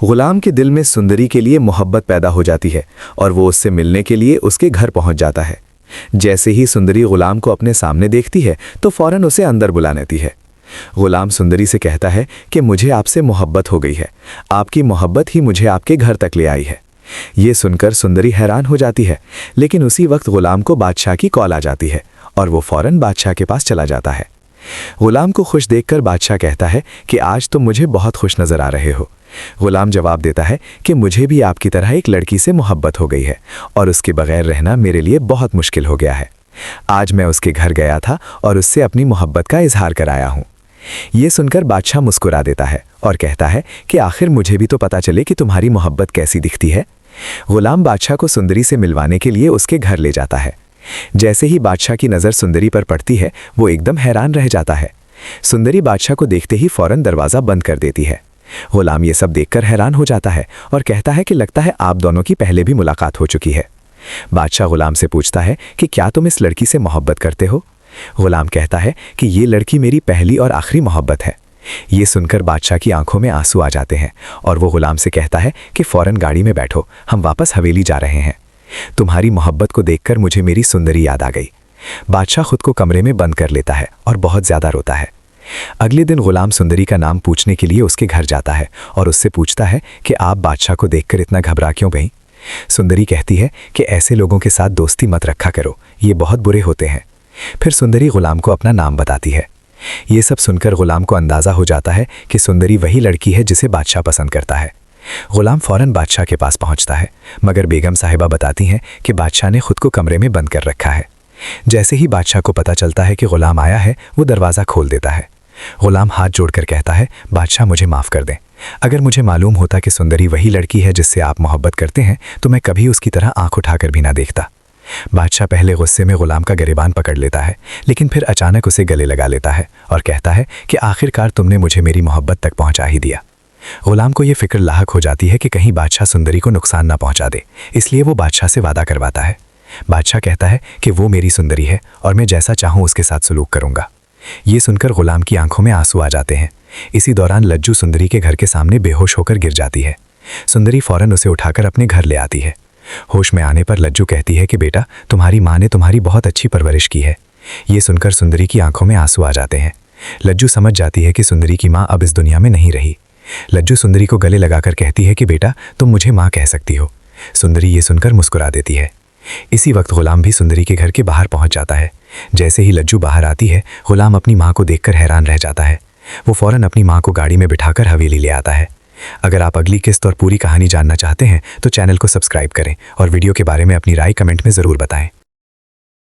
गुलाम के दिल में सुंदरी के लिए मोहब्बत पैदा हो जाती है और वो उससे मिलने के लिए उसके घर पहुंच जाता है। जैसे ही सुंदरी गुलाम को अपने सामने देखती है तो फौरन उसे अंदर बुला लेती है। गुलाम सुंदरी से कहता है कि मुझे आपसे मोहब्बत हो गई है, आपकी मोहब्बत ही मुझे आपके घर तक ले आई है। ये सुनकर सुंदरी हैरान हो जाती है, लेकिन उसी वक्त गुलाम को बादशाह की कॉल आ जाती है और वो फौरन बादशाह के पास चला जाता है। गुलाम को खुश देखकर बादशाह कहता है कि आज तुम मुझे बहुत खुश नजर आ रहे हो। गुलाम जवाब देता है कि मुझे भी आपकी तरह एक लड़की से मोहब्बत हो गई है और उसके बगैर रहना मेरे लिए बहुत मुश्किल हो गया है। आज मैं उसके घर गया था और उससे अपनी मोहब्बत का इजहार कराया हूँ। ये सुनकर बादशाह मुस्कुरा देता है और कहता है कि आखिर मुझे भी तो पता चले कि तुम्हारी मोहब्बत कैसी दिखती है। गुलाम बादशाह को सुंदरी से मिलवाने के लिए उसके घर ले जाता है। जैसे ही बादशाह की नज़र सुंदरी पर पड़ती है वो एकदम हैरान रह जाता है। सुंदरी बादशाह को देखते ही फौरन दरवाज़ा बंद कर देती है। गुलाम ये सब देखकर हैरान हो जाता है और कहता है कि लगता है आप दोनों की पहले भी मुलाकात हो चुकी है। बादशाह गुलाम से पूछता है कि क्या तुम इस लड़की से मोहब्बत करते हो। गुलाम कहता है कि ये लड़की मेरी पहली और आखिरी मोहब्बत है। ये सुनकर बादशाह की आंखों में आंसू आ जाते हैं और वो गुलाम से कहता है कि फौरन गाड़ी में बैठो, हम वापस हवेली जा रहे हैं। तुम्हारी मोहब्बत को देखकर मुझे मेरी सुंदरी याद आ गई। बादशाह खुद को कमरे में बंद कर लेता है और बहुत ज़्यादा रोता है। अगले दिन गुलाम सुंदरी का नाम पूछने के लिए उसके घर जाता है और उससे पूछता है कि आप बादशाह को देखकर इतना घबरा क्यों गई। सुंदरी कहती है कि ऐसे लोगों के साथ दोस्ती मत रखा करो, ये बहुत बुरे होते हैं। फिर सुंदरी गुलाम को अपना नाम बताती है। ये सब सुनकर गुलाम को अंदाज़ा हो जाता है कि सुंदरी वही लड़की है जिसे बादशाह पसंद करता है। गुलाम फौरन बादशाह के पास पहुंचता है, मगर बेगम साहिबा बताती हैं कि बादशाह ने खुद को कमरे में बंद कर रखा है। जैसे ही बादशाह को पता चलता है कि गुलाम आया है वो दरवाज़ा खोल देता है। गुलाम हाथ जोड़कर कहता है, बादशाह मुझे माफ़ कर दें। अगर मुझे मालूम होता कि सुंदरी वही लड़की है जिससे आप मोहब्बत करते हैं तो मैं कभी उसकी तरह आंख उठाकर भी ना देखता। बादशाह पहले गुस्से में गुलाम का गिरेबान पकड़ लेता है, लेकिन फिर अचानक उसे गले लगा लेता है और कहता है कि आखिरकार तुमने मुझे मेरी मोहब्बत तक पहुंचा ही दिया। गुलाम को ये फिक्र लाहक हो जाती है कि कहीं बादशाह सुंदरी को नुकसान ना पहुंचा दे, इसलिए वो बादशाह से वादा करवाता है। बादशाह कहता है कि वो मेरी सुंदरी है और मैं जैसा चाहूँ उसके साथ सलूक करूँगा। ये सुनकर गुलाम की आंखों में आंसू आ जाते हैं। इसी दौरान लज्जू सुंदरी के घर के सामने बेहोश होकर गिर जाती है। सुंदरी फौरन उसे उठाकर अपने घर ले आती है। होश में आने पर लज्जू कहती है कि बेटा, तुम्हारी माँ ने तुम्हारी बहुत अच्छी परवरिश की है। ये सुनकर सुंदरी की आंखों में आंसू आ जाते हैं। लज्जू समझ जाती है कि सुंदरी की माँ अब इस दुनिया में नहीं रही। लज्जू सुंदरी को गले लगाकर कहती है कि बेटा, तुम मुझे माँ कह सकती हो। सुंदरी ये सुनकर मुस्कुरा देती है। इसी वक्त गुलाम भी सुंदरी के घर के बाहर पहुंच जाता है। जैसे ही लज्जू बाहर आती है, गुलाम अपनी माँ को देखकर हैरान रह जाता है। वो फौरन अपनी माँ को गाड़ी में बिठाकर हवेली ले आता है। अगर आप अगली किस्त और पूरी कहानी जानना चाहते हैं तो चैनल को सब्सक्राइब करें और वीडियो के बारे में अपनी राय कमेंट में ज़रूर बताएं।